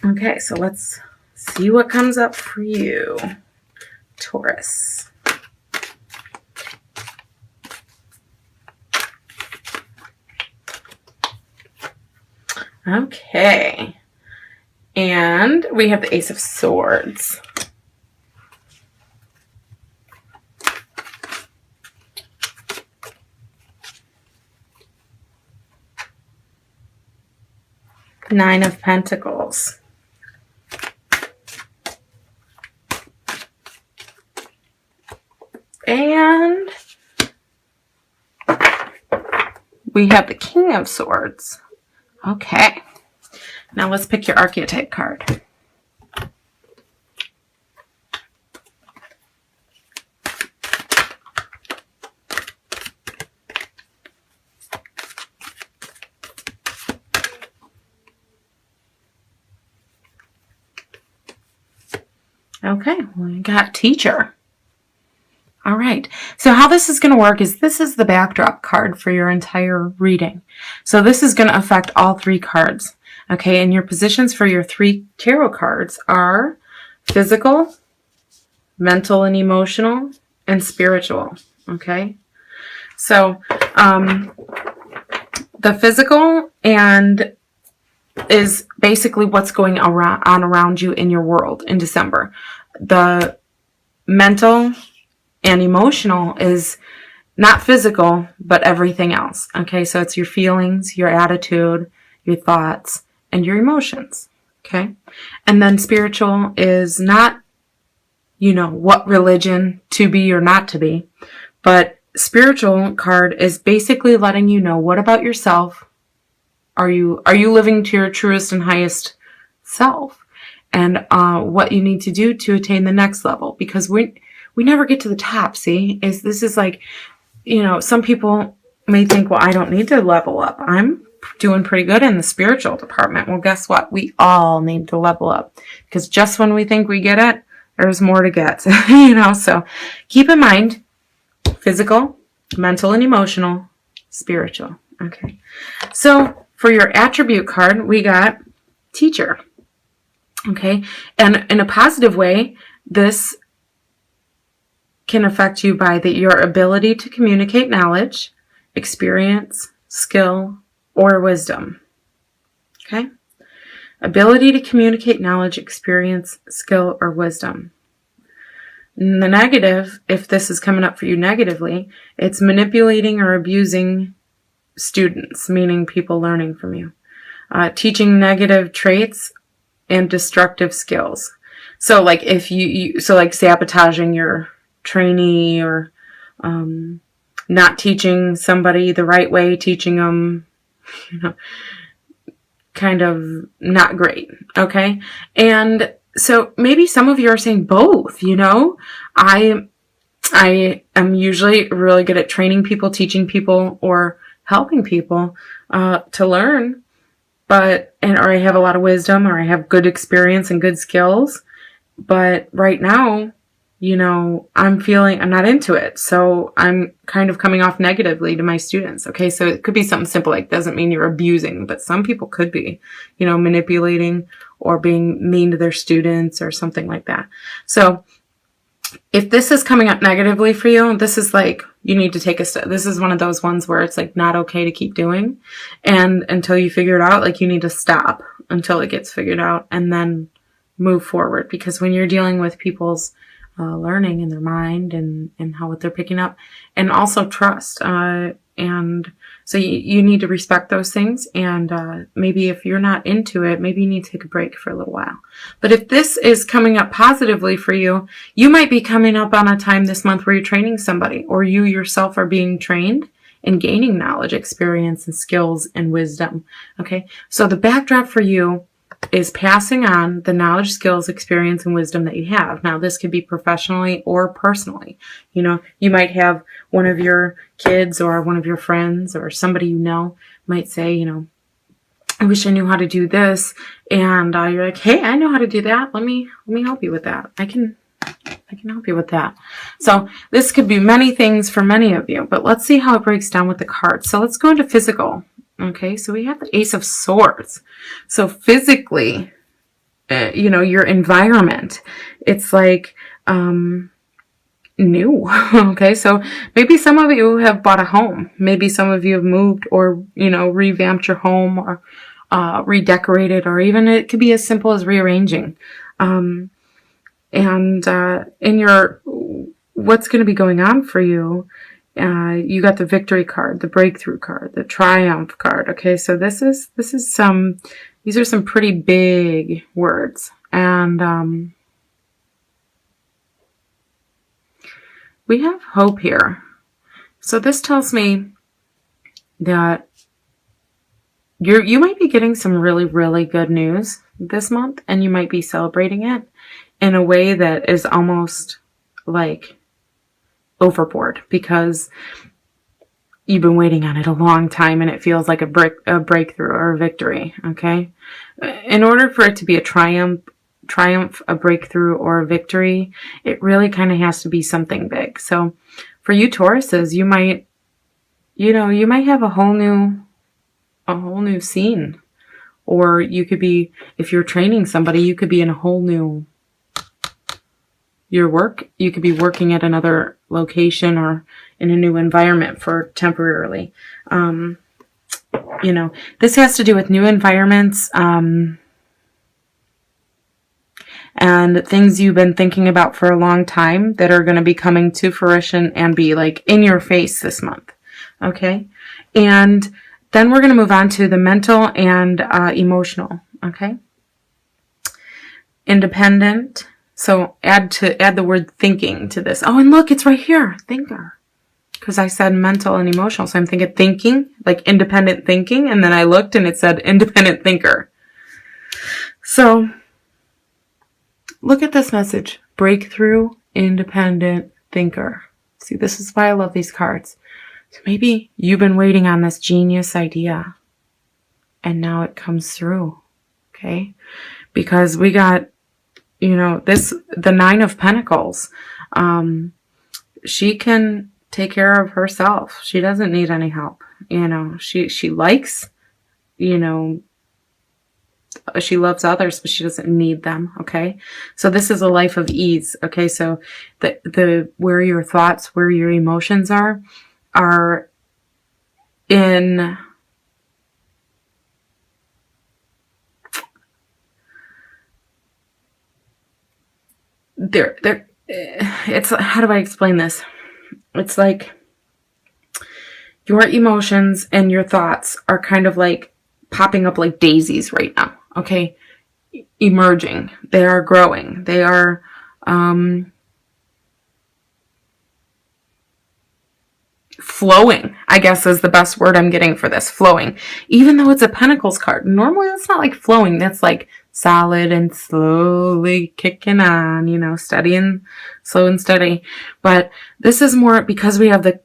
Okay, so let's see what comes up for you, Taurus. Okay. And we have the Ace of Swords. Nine of Pentacles. And we have the King of Swords. Okay. Now let's pick your archetype card. Okay, we got Teacher. All right, so how this is going to work is this is the backdrop card for your entire reading. So this is going to affect all three cards. Okay, and your positions for your three tarot cards are physical, mental and emotional, and spiritual. Okay, so the physical and is basically what's going on around you in your world in December. The mental and emotional is not physical, but everything else. Okay, so it's your feelings, your attitude, your thoughts, and your emotions. Okay, and then spiritual is not, what religion to be or not to be, but spiritual card is basically letting you know what about yourself. Are you living to your truest and highest self, and what you need to do to attain the next level? Because we never get to the top. See, this is like, some people may think, well, I don't need to level up. I'm doing pretty good in the spiritual department. Well, guess what? We all need to level up, because just when we think we get it, there's more to get. So keep in mind, physical, mental and emotional, spiritual. Okay, so for your attribute card, we got Teacher. Okay, and in a positive way, this can affect you by your ability to communicate knowledge, experience, skill, or wisdom. Okay, ability to communicate knowledge, experience, skill, or wisdom. And the negative, if this is coming up for you negatively, it's manipulating or abusing students, meaning people learning from you, teaching negative traits and destructive skills. So like if so like sabotaging your trainee, or not teaching somebody the right way, teaching them, kind of not great. Okay. And so maybe some of you are saying both, I am usually really good at training people, teaching people, or helping people to learn, or I have a lot of wisdom, or I have good experience and good skills. But right now, I'm not into it. So I'm kind of coming off negatively to my students. Okay. So it could be something simple, like doesn't mean you're abusing, but some people could be, manipulating or being mean to their students or something like that. So if this is coming up negatively for you, this is like, you need to take a step. This is one of those ones where it's like not okay to keep doing. And until you figure it out, like you need to stop until it gets figured out and then move forward. Because when you're dealing with people's learning in their mind and what they're picking up, and also trust, and so you need to respect those things. And maybe if you're not into it, maybe you need to take a break for a little while. But if this is coming up positively for you, you might be coming up on a time this month where you're training somebody, or you yourself are being trained and gaining knowledge, experience, and skills and wisdom. Okay, so the backdrop for you is passing on the knowledge, skills, experience, and wisdom that you have. Now, this could be professionally or personally. You might have one of your kids or one of your friends or somebody might say, I wish I knew how to do this. And you're like, hey, I know how to do that. Let me help you with that. I can help you with that. So this could be many things for many of you, but let's see how it breaks down with the cards. So let's go into physical. Okay, so we have the Ace of Swords. So physically, your environment. It's like new. Okay, so maybe some of you have bought a home. Maybe some of you have moved, or revamped your home, or redecorated, or even it could be as simple as rearranging. And in your what's going to be going on for you, you got the victory card, the breakthrough card, the triumph card. Okay, so these are some pretty big words, and we have hope here. So this tells me that you might be getting some really, really good news this month, and you might be celebrating it in a way that is almost like overboard, because you've been waiting on it a long time and it feels like a breakthrough or a victory. Okay, in order for it to be a triumph, a breakthrough, or a victory, it really kind of has to be something big. So for you Tauruses, you might have a whole new scene, or you could be, if you're training somebody, you could be in a whole new you could be working at another location or in a new environment for temporarily. This has to do with new environments, and things you've been thinking about for a long time that are going to be coming to fruition and be like in your face this month. Okay. And then we're going to move on to the mental and emotional. Okay. Independent. So add the word thinking to this. Oh, and look, it's right here. Thinker. Because I said mental and emotional. So I'm thinking, like independent thinking. And then I looked and it said independent thinker. So look at this message. Breakthrough, independent thinker. See, this is why I love these cards. So maybe you've been waiting on this genius idea, and now it comes through. Okay? Because we got, the Nine of Pentacles. She can take care of herself. She doesn't need any help. She likes, she loves others, but she doesn't need them. Okay. So this is a life of ease. Okay. So where your thoughts, where your emotions are in it's, how do I explain this? It's like your emotions and your thoughts are kind of like popping up like daisies right now. Okay. Emerging. They are growing. They are, flowing, I guess is the best word I'm getting for this. Flowing. Even though it's a Pentacles card. Normally that's not like flowing. That's like solid and slowly kicking on, steady and slow and steady. But this is more because we have the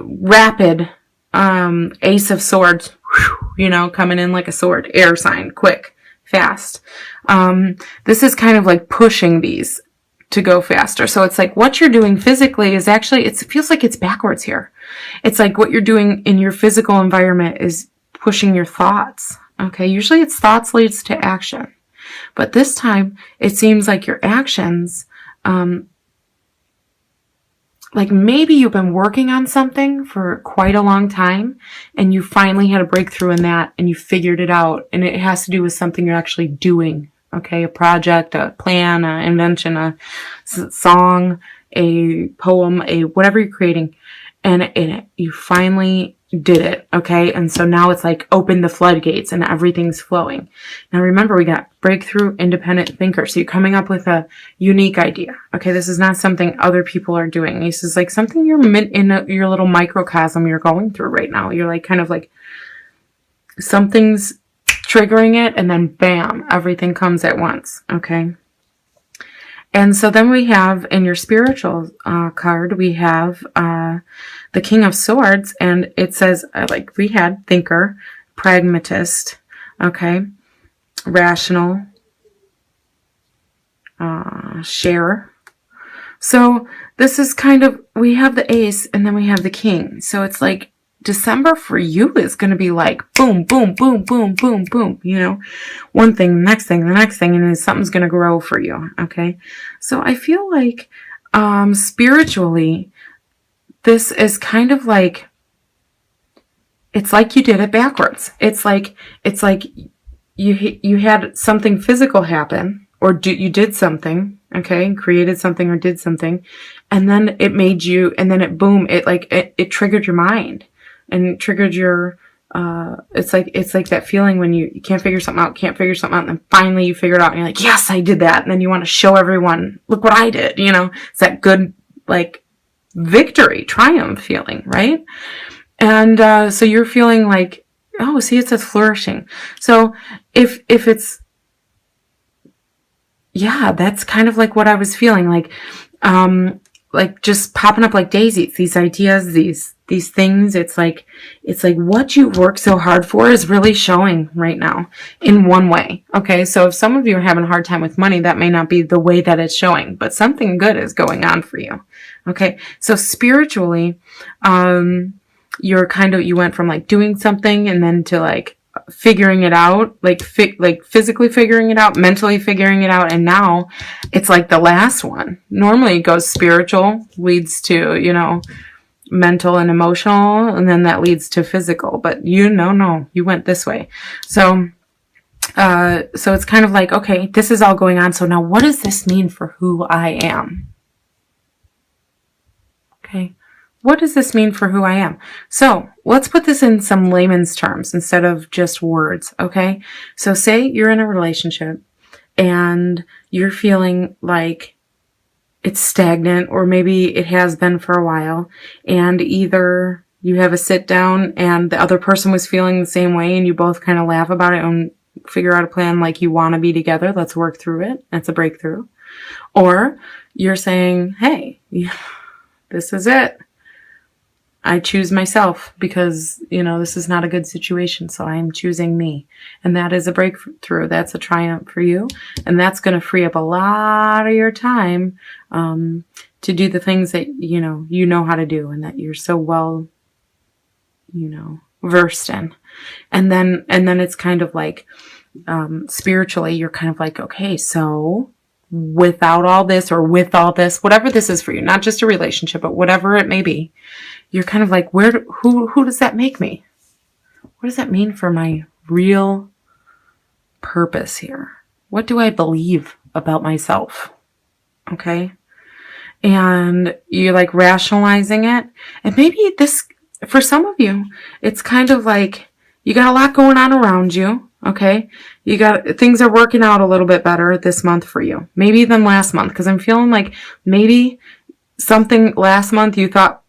rapid Ace of Swords, coming in like a sword, air sign, quick, fast. This is kind of like pushing these to go faster. So it's like what you're doing physically is actually, it feels like it's backwards here. It's like what you're doing in your physical environment is pushing your thoughts. Okay. Usually it's thoughts leads to action, but this time it seems like your actions, like maybe you've been working on something for quite a long time and you finally had a breakthrough in that and you figured it out, and it has to do with something you're actually doing. Okay, a project, a plan, an invention, a song, a poem, whatever you're creating, and you finally did it. Okay, and so now it's like open the floodgates and everything's flowing. Now remember, we got breakthrough, independent thinker. So you're coming up with a unique idea. Okay, this is not something other people are doing. This is like something you're in your little microcosm you're going through right now. You're like kind of like something's triggering it, and then bam, everything comes at once. Okay. And so then we have in your spiritual card, we have the King of Swords, and it says, like we had thinker, pragmatist, okay, rational, share. So this is kind of, we have the Ace and then we have the King. So it's like December for you is going to be like boom, boom, boom, boom, boom, boom, you know, one thing, the next thing, and then something's going to grow for you. Okay. So I feel like, spiritually, this is kind of like, it's like you did it backwards. It's like you had something physical happen, or you did something, okay, created something or did something, and then it made you, and then it boom, it triggered your mind, and triggered your, it's like that feeling when you can't figure something out, and then finally you figure it out, and you're like, yes, I did that, and then you want to show everyone, look what I did, you know, it's that good, like, victory, triumph feeling, right? And so you're feeling like, oh, see, it says flourishing. So if it's, yeah, that's kind of like what I was feeling, like just popping up like daisies, these ideas, these things. It's like what you work so hard for is really showing right now in one way. Okay. So if some of you are having a hard time with money, that may not be the way that it's showing, but something good is going on for you. Okay. So spiritually, you went from like doing something and then to like figuring it out, like physically figuring it out, mentally figuring it out, and now it's like the last one. Normally it goes spiritual, leads to, you know, mental and emotional, and then that leads to physical, but no, you went this way. So it's kind of like, okay, this is all going on, so now what does this mean for who I am? Okay. What does this mean for who I am? So let's put this in some layman's terms instead of just words, okay? So say you're in a relationship and you're feeling like it's stagnant, or maybe it has been for a while, and either you have a sit down and the other person was feeling the same way and you both kind of laugh about it and figure out a plan, like, you want to be together, let's work through it, that's a breakthrough. Or you're saying, hey, this is it. I choose myself because, you know, this is not a good situation, so I'm choosing me. And that is a breakthrough. That's a triumph for you. And that's going to free up a lot of your time to do the things that, you know how to do, and that you're so well, versed in. And then it's kind of like, spiritually, you're kind of like, okay, so without all this, or with all this, whatever this is for you, not just a relationship, but whatever it may be, you're kind of like, who does that make me? What does that mean for my real purpose here? What do I believe about myself? Okay. And you're like rationalizing it. And maybe this, for some of you, it's kind of like you got a lot going on around you. Okay. Things are working out a little bit better this month for you, maybe than last month. Cause I'm feeling like maybe something last month you thought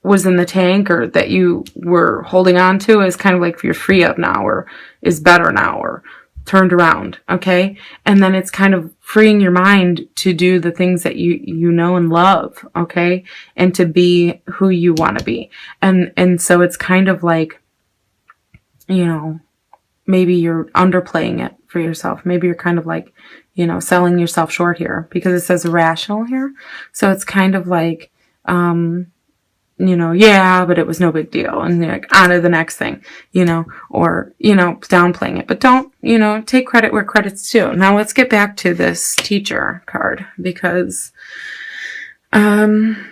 was in the tank, or that you were holding on to, is kind of like you're free of now, or is better now, or turned around. Okay. And then it's kind of freeing your mind to do the things that you know and love. Okay. And to be who you want to be. And so it's kind of like, maybe you're underplaying it for yourself. Maybe you're kind of like, selling yourself short here, because it says rational here. So it's kind of like, yeah, but it was no big deal. And you're like, on to the next thing, or, downplaying it. But don't, take credit where credit's due. Now let's get back to this teacher card, because I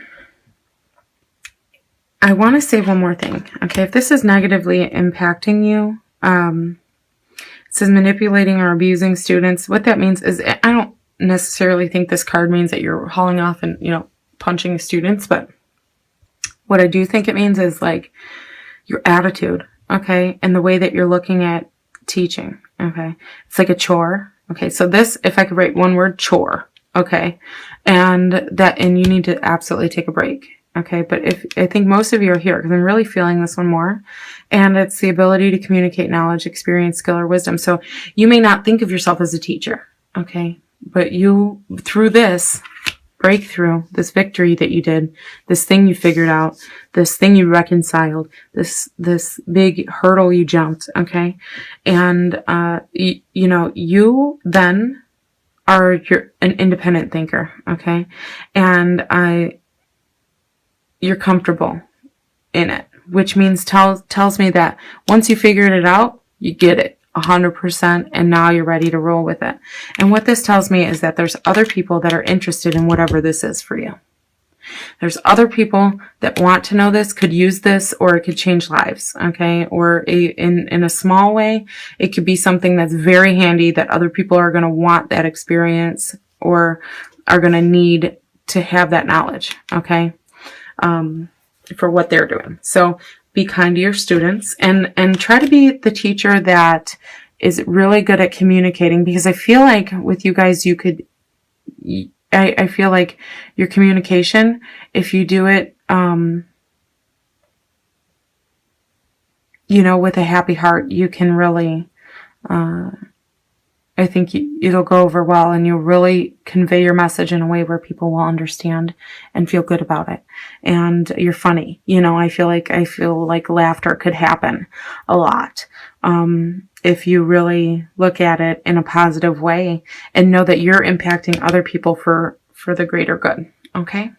want to say one more thing. Okay, if this is negatively impacting you, it says manipulating or abusing students. What that means is, I don't necessarily think this card means that you're hauling off and, punching students, but what I do think it means is like your attitude, okay, and the way that you're looking at teaching, okay. It's like a chore, okay. So this, if I could write one word, chore, okay, and you need to absolutely take a break, okay. But if I think most of you are here, because I'm really feeling this one more, and it's the ability to communicate knowledge, experience, skill, or wisdom. So you may not think of yourself as a teacher, okay, but you, through this breakthrough, this victory that you did, this thing you figured out, this thing you reconciled, this big hurdle you jumped, okay? And, you then are an independent thinker, okay? And you're comfortable in it, which means tells me that once you figured it out, you get it 100%, and now you're ready to roll with it. And what this tells me is that there's other people that are interested in whatever this is for you. There's other people that want to know this, could use this, or it could change lives, okay? Or in a small way, it could be something that's very handy that other people are going to want that experience or are going to need to have that knowledge, okay? For what they're doing. So be kind to your students and try to be the teacher that is really good at communicating, because I feel like with you guys, you could, I feel like your communication, if you do it, with a happy heart, you can really, I think it'll go over well, and you'll really convey your message in a way where people will understand and feel good about it. And you're funny. I feel like laughter could happen a lot. If you really look at it in a positive way and know that you're impacting other people for the greater good. Okay?